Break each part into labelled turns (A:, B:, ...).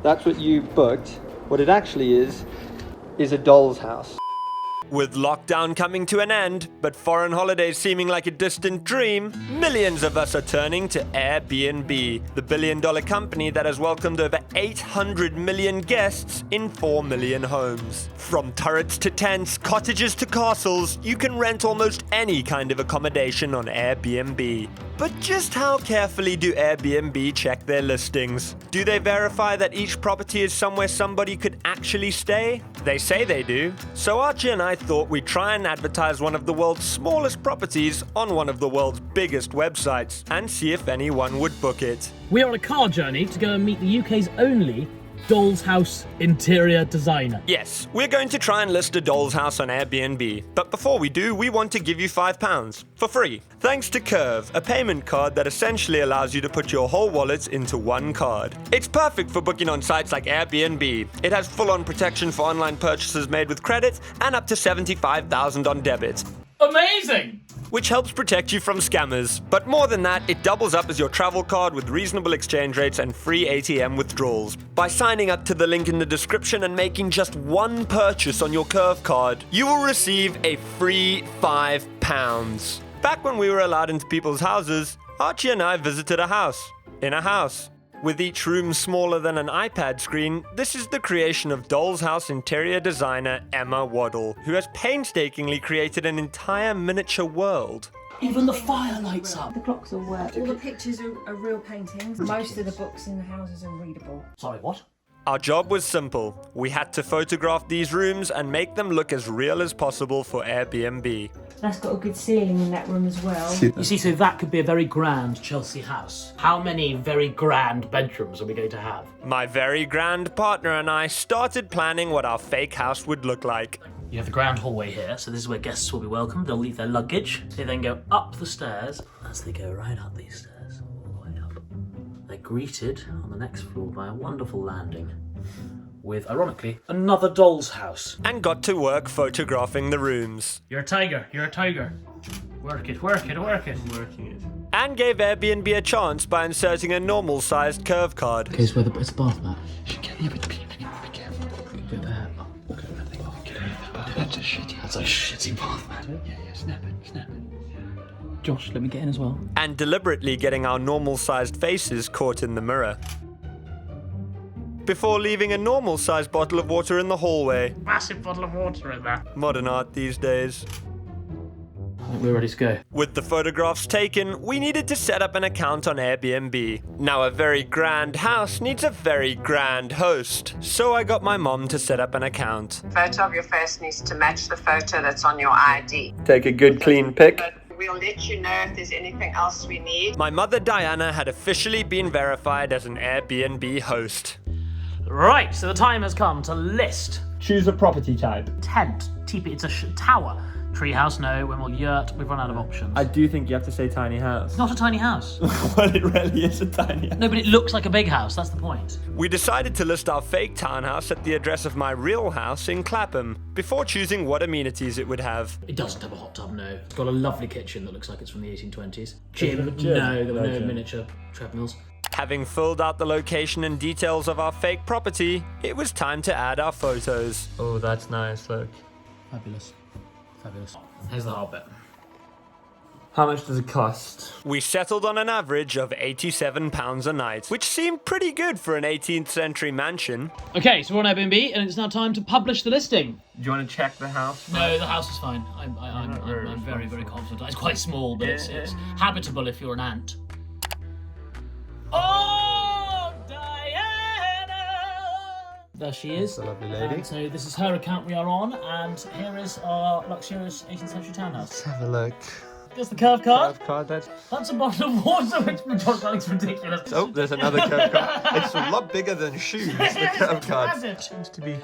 A: That's what you booked. What it actually is a doll's house.
B: With lockdown coming to an end, but foreign holidays seeming like a distant dream, millions of us are turning to Airbnb, the billion-dollar company that has welcomed over 800 million guests in 4 million homes. From turrets to tents, cottages to castles, you can rent almost any kind of accommodation on Airbnb. But just how carefully do Airbnb check their listings? Do they verify that each property is somewhere somebody could actually stay? They say they do. So Archie and I thought we'd try and advertise one of the world's smallest properties on one of the world's biggest websites and see if anyone would book it.
C: We are on a car journey to go and meet the UK's only doll's house interior designer.
B: Yes, we're going to try and list a doll's house on Airbnb. But before we do, we want to give you £5 for free. Thanks to Curve, a payment card that essentially allows you to put your whole wallet into one card. It's perfect for booking on sites like Airbnb. It has full-on protection for online purchases made with credit and up to $75,000 on debit.
C: Amazing!
B: Which helps protect you from scammers. But more than that, it doubles up as your travel card with reasonable exchange rates and free ATM withdrawals. By signing up to the link in the description and making just one purchase on your Curve card, you will receive a free £5. Back when we were allowed into people's houses, Archie and I visited a house. In a house. With each room smaller than an iPad screen, this is the creation of doll's house interior designer Emma Waddell, who has painstakingly created an entire miniature world.
C: Even the fire lights up.
D: The clocks all work. All the pictures are real paintings. Most of the books in the houses are readable.
C: Sorry, what?
B: Our job was simple. We had to photograph these rooms and make them look as real as possible for Airbnb.
D: That's got a good ceiling in that room as well.
C: You see, so that could be a very grand Chelsea house. How many very grand bedrooms are we going to have?
B: My very grand partner and I started planning what our fake house would look like.
C: You have the grand hallway here, so this is where guests will be welcomed. They'll leave their luggage. They then go up the stairs. As they go right up these stairs, all the way up, they're greeted on the next floor by a wonderful landing with, ironically, another doll's house.
B: And got to work photographing the rooms.
C: You're a tiger, you're a tiger. Work it, work it, work it.
B: Working it. And gave Airbnb a chance by inserting a normal-sized Curve card.
C: Okay, so it's a bath mat.
E: Be careful.
C: Go there.
E: That's a shitty bath mat. Yeah, snap it.
C: Josh, let me get in as well.
B: And deliberately getting our normal-sized faces caught in the mirror. Before leaving a normal-sized bottle of water in the hallway.
C: Massive bottle of water in there.
B: Modern art these days.
C: I think we're ready to go.
B: With the photographs taken, we needed to set up an account on Airbnb. Now, a very grand house needs a very grand host. So I got my mom to set up an account.
F: Photo of your face needs to match the photo that's on your ID.
B: Take a good clean pic.
F: We'll let you know if there's anything else we need.
B: My mother Diana had officially been verified as an Airbnb host.
C: Right, so the time has come to list.
A: Choose a property type.
C: Tent, teepee, it's a tower. Treehouse, no. Windmill yurt, we've run out of options.
A: I do think you have to say tiny house.
C: It's not a tiny house.
A: Well, it really is a tiny house.
C: No, but it looks like a big house, that's the point.
B: We decided to list our fake townhouse at the address of my real house in Clapham, before choosing what amenities it would have.
C: It doesn't have a hot tub, no. It's got a lovely kitchen that looks like it's from the 1820s. Gym,
A: gym?
C: no, there were no
A: gym.
C: miniature treadmills.
B: Having filled out the location and details of our fake property, it was time to add our photos.
A: Oh, that's nice, look.
C: Fabulous. Here's the hard bit.
A: How much does it cost?
B: We settled on an average of £87 a night, which seemed pretty good for an 18th century mansion.
C: Okay, so we're on Airbnb, and it's now time to publish the listing.
A: Do you want to check the house?
C: No, the house is fine. I'm very, very confident. It's quite small, but it's habitable if you're an ant. Oh, Diana! There she is.
A: That's a lovely lady.
C: And so this is her account we are on, and here is our luxurious 18th century townhouse.
A: Let's have a look.
C: There's the curve card.
A: Curve card,
C: That's a bottle of water, which that looks ridiculous.
A: Oh, there's another curve card. It's a lot bigger than shoes, the curve card. Seems to be...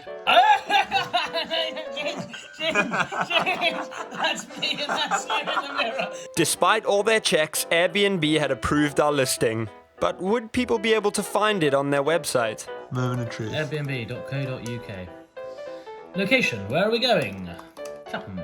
C: James, that's me and that's you in the mirror.
B: Despite all their checks, Airbnb had approved our listing. But would people be able to find it on their website?
A: Moment of truth.
C: Airbnb.co.uk. Location, where are we going? Clapham.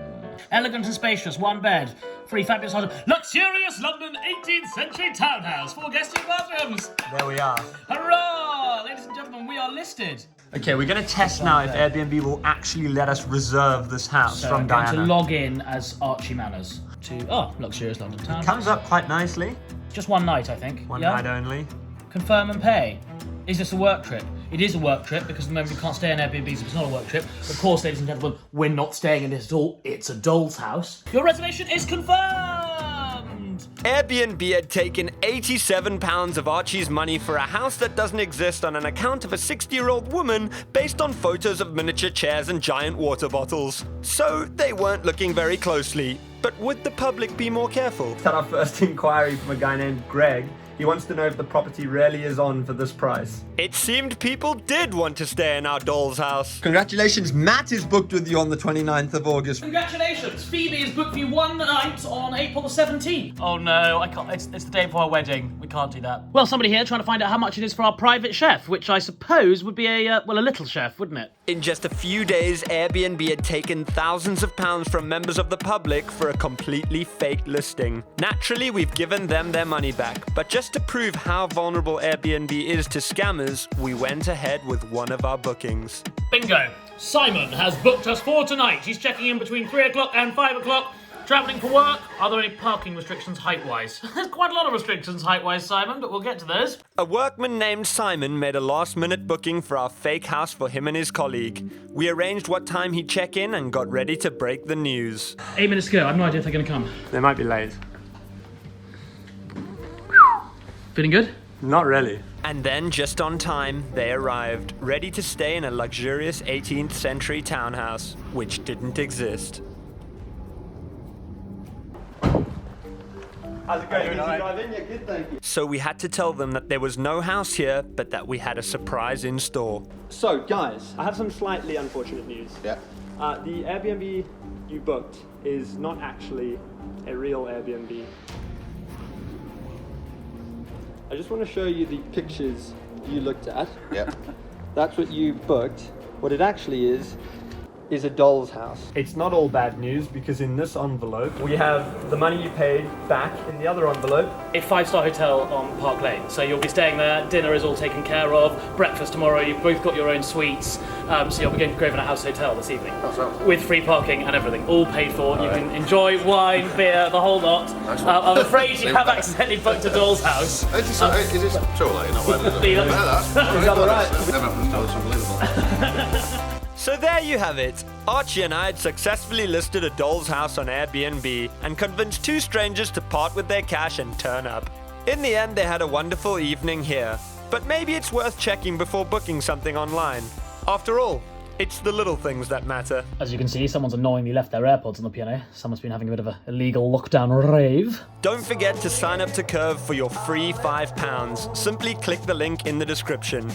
C: Elegant and spacious, one bed. Free fabulous hot. Luxurious London 18th century townhouse. 4 guest bathrooms.
A: There we are.
C: Hurrah! Ladies and gentlemen, we are listed.
B: Okay, we're going to test now if Airbnb will actually let us reserve this house
C: So
B: from
C: I'm going
B: Diana.
C: to log in as Archie Manners to luxurious London town.
B: Comes up quite nicely.
C: Just one night, I think.
B: One
C: yeah?
B: night only.
C: Confirm and pay. Is this a work trip? It is a work trip because at the moment we can't stay in Airbnb, so it's not a work trip. Of course, ladies and gentlemen, we're not staying in this at all. It's a doll's house. Your reservation is confirmed!
B: Airbnb had taken £87 of Archie's money for a house that doesn't exist on an account of a 60-year-old woman based on photos of miniature chairs and giant water bottles. So they weren't looking very closely. But would the public be more careful? Had our first inquiry from a guy named Greg. He wants to know if the property really is on for this price. It seemed people did want to stay in our doll's house.
A: Congratulations, Matt is booked with you on the 29th of August.
C: Congratulations! Phoebe has booked me one night on April the 17th. Oh no, I can't. It's the day before our wedding. We can't do that. Well, somebody here trying to find out how much it is for our private chef, which I suppose would be a little chef, wouldn't it?
B: In just a few days, Airbnb had taken thousands of pounds from members of the public for a completely fake listing. Naturally, we've given them their money back, but just to prove how vulnerable Airbnb is to scammers, we went ahead with one of our bookings.
C: Bingo! Simon has booked us for tonight. He's checking in between 3 o'clock and 5 o'clock. Travelling for work. Are there any parking restrictions height-wise? There's quite a lot of restrictions height-wise, Simon, but we'll get to those.
B: A workman named Simon made a last-minute booking for our fake house for him and his colleague. We arranged what time he'd check in and got ready to break the news.
C: 8 minutes to go. I have no idea if they're going to come.
B: They might be late.
C: Feeling good?
B: Not really. And then, just on time, they arrived, ready to stay in a luxurious 18th century townhouse, which didn't exist. How's it going? Yeah, good, thank you. So we had to tell them that there was no house here, but that we had a surprise in store. So, guys, I have some slightly unfortunate news.
A: Yeah.
B: The Airbnb you booked is not actually a real Airbnb. I just want to show you the pictures you looked at.
A: Yeah.
B: That's what you booked. What it actually is a doll's house. It's not all bad news because in this envelope we have the money you paid back in the other envelope.
C: A 5-star hotel on Park Lane. So you'll be staying there, dinner is all taken care of, breakfast tomorrow, you've both got your own suites. So you'll be going to Grosvenor House Hotel this evening. With free parking and everything, all paid for. You can enjoy wine, beer, the whole lot. I'm afraid you have accidentally booked a doll's house.
G: Is this too late? Not well, is it?
C: Is
B: that all right?
G: Never happened. It's unbelievable.
B: So there you have it. Archie and I had successfully listed a doll's house on Airbnb and convinced 2 strangers to part with their cash and turn up. In the end, they had a wonderful evening here. But maybe it's worth checking before booking something online. After all, it's the little things that matter.
C: As you can see, someone's annoyingly left their AirPods on the piano. Someone's been having a bit of an illegal lockdown rave.
B: Don't forget to sign up to Curve for your free £5. Simply click the link in the description.